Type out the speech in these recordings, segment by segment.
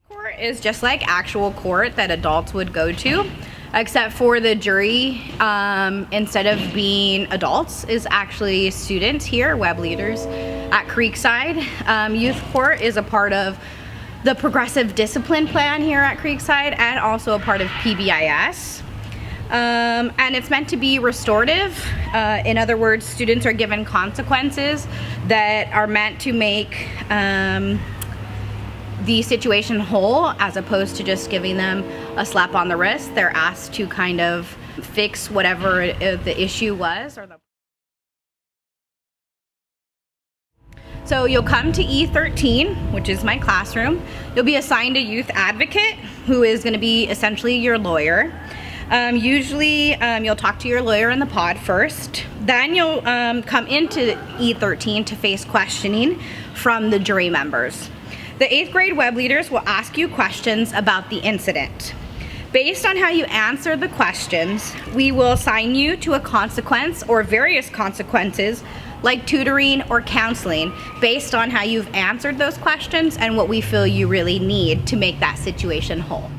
Court is just like actual court that adults would go to, except for the jury, instead of being adults, is actually students here, web leaders at Creekside. Youth Court is a part of the progressive discipline plan here at Creekside and also a part of PBIS. And it's meant to be restorative. In other words, students are given consequences that are meant to make the situation whole, as opposed to just giving them a slap on the wrist. They're asked to kind of fix whatever the issue was. So you'll come to E13, which is my classroom. You'll be assigned a youth advocate who is going to be essentially your lawyer. Usually you'll talk to your lawyer in the pod first. Then you'll come into E13 to face questioning from the jury members. The 8th grade web leaders will ask you questions about the incident. Based on how you answer the questions, we will assign you to a consequence or various consequences like tutoring or counseling based on how you've answered those questions and what we feel you really need to make that situation whole.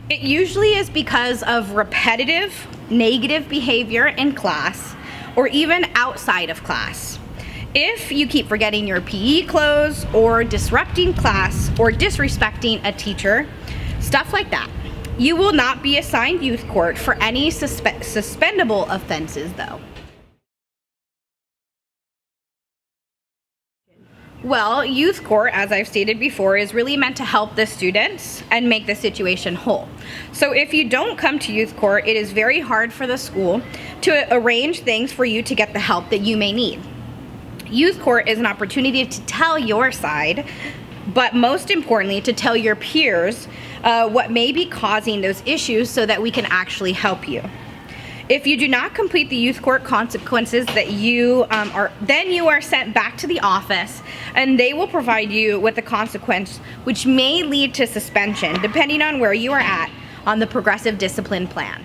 It usually is because of repetitive negative behavior in class or even outside of class. If you keep forgetting your PE clothes or disrupting class or disrespecting a teacher, stuff like that. You will not be assigned youth court for any suspendable offenses though. Well, youth court, as I've stated before, is really meant to help the students and make the situation whole. So if you don't come to youth court, it is very hard for the school to arrange things for you to get the help that you may need. Youth court is an opportunity to tell your side, but most importantly, to tell your peers what may be causing those issues so that we can actually help you. If you do not complete the youth court consequences that then you are sent back to the office and they will provide you with a consequence which may lead to suspension depending on where you are at on the progressive discipline plan.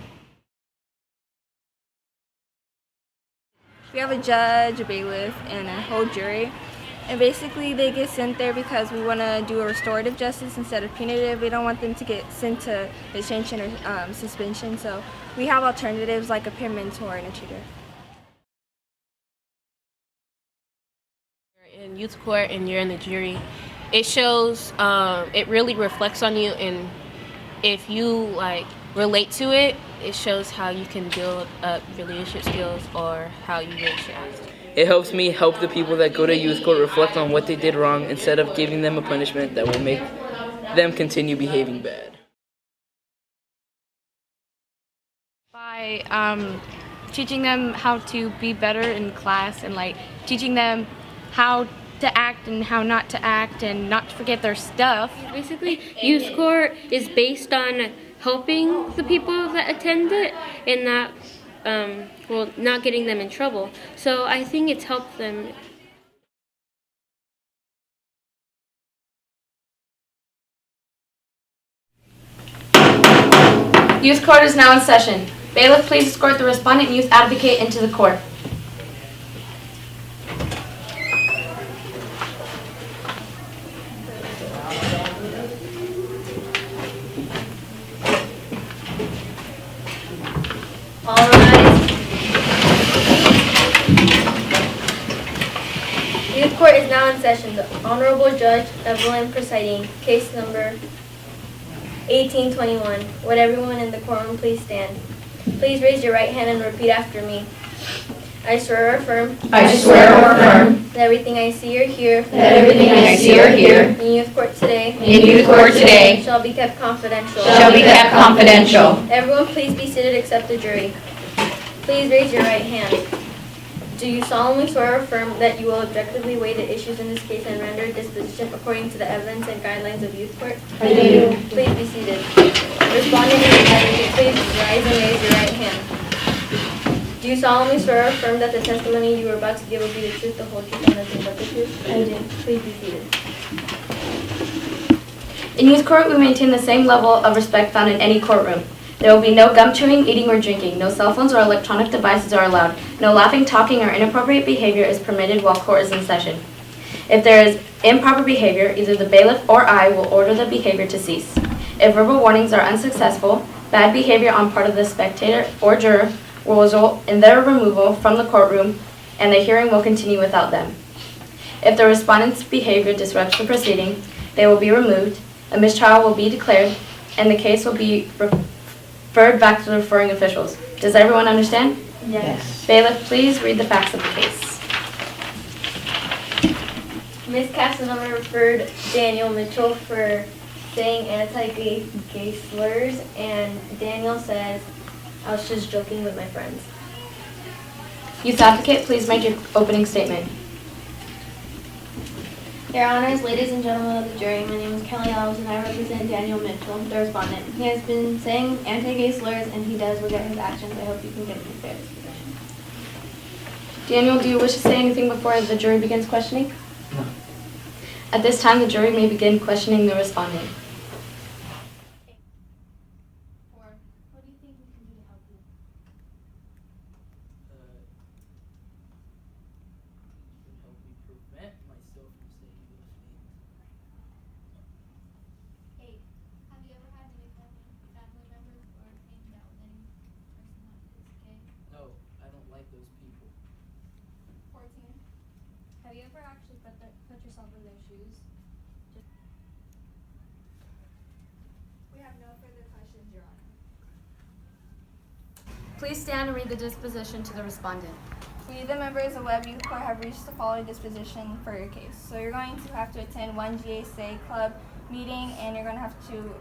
We have a judge, a bailiff, and a whole jury. And basically they get sent there because we want to do a restorative justice instead of punitive. We don't want them to get sent to detention or suspension. So we have alternatives like a peer mentor and a tutor. You're in youth court and you're in the jury. It shows, it really reflects on you, and if you relate to it, it shows how you can build up your leadership skills or how you really should act. It helps me help the people that go to youth court reflect on what they did wrong instead of giving them a punishment that will make them continue behaving bad. By teaching them how to be better in class and teaching them how to act and how not to act and not to forget their stuff. Basically, youth court is based on helping the people that attend it and not getting them in trouble. So I think it's helped them. Youth court is now in session. Bailiff, please escort the respondent youth advocate into the court. All rise. Youth court is now in session. The Honorable Judge Evelyn presiding. Case number 1821. Would everyone in the courtroom please stand? Please raise your right hand and repeat after me. I swear or affirm. I swear or affirm. That everything I see or hear. That everything I see or hear. In youth court today. In youth court today. Shall be kept confidential. Shall be kept confidential. Everyone please be seated except the jury. Please raise your right hand. Do you solemnly swear or affirm that you will objectively weigh the issues in this case and render a disposition according to the evidence and guidelines of youth court? I do. Please be seated. Responding to the advocate, please rise and raise your right hand. Do you solemnly swear or affirm that the testimony you are about to give will be the truth, the whole truth, and nothing but the truth? I do. Please be seated. In youth court, we maintain the same level of respect found in any courtroom. There will be no gum chewing, eating, or drinking. No cell phones or electronic devices are allowed. No laughing, talking, or inappropriate behavior is permitted while court is in session. If there is improper behavior, either the bailiff or I will order the behavior to cease. If verbal warnings are unsuccessful, bad behavior on part of the spectator or juror will result in their removal from the courtroom and the hearing will continue without them. If the respondent's behavior disrupts the proceeding, they will be removed, a mistrial will be declared, and the case will be referred back to the referring officials. Does everyone understand? Yes. Bailiff, please read the facts of the case. Ms. Casanova referred Daniel Mitchell for saying anti-gay slurs, and Daniel says, "I was just joking with my friends." Youth advocate, please make your opening statement. Your Honors, ladies and gentlemen of the jury, my name is Kelly Alves and I represent Daniel Mitchell, the respondent. He has been saying anti-gay slurs and he does regret his actions. I hope you can give him a fair disposition. Daniel, do you wish to say anything before the jury begins questioning? No. At this time, the jury may begin questioning the respondent. What do you think we can do to help you? Can help me prevent myself from saying those things. Hey, have you ever had any family members or hanged out with any person that is gay? No, I don't like those people. 14. Have you ever actually put yourself in their shoes? We have no further questions, Your Honor. Please stand and read the disposition to the respondent. We, the members of Webb Youth Court, have reached the following disposition for your case. So you're going to have to attend one GSA Club meeting, and you're going to have to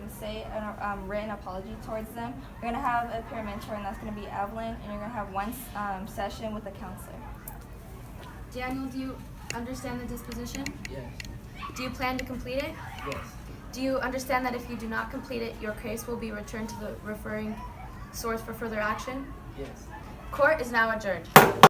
say a written apology towards them. You're going to have a peer mentor, and that's going to be Evelyn, and you're going to have one session with a counselor. Daniel, do you understand the disposition? Yes. Do you plan to complete it? Yes. Do you understand that if you do not complete it, your case will be returned to the referring source for further action? Yes. Court is now adjourned.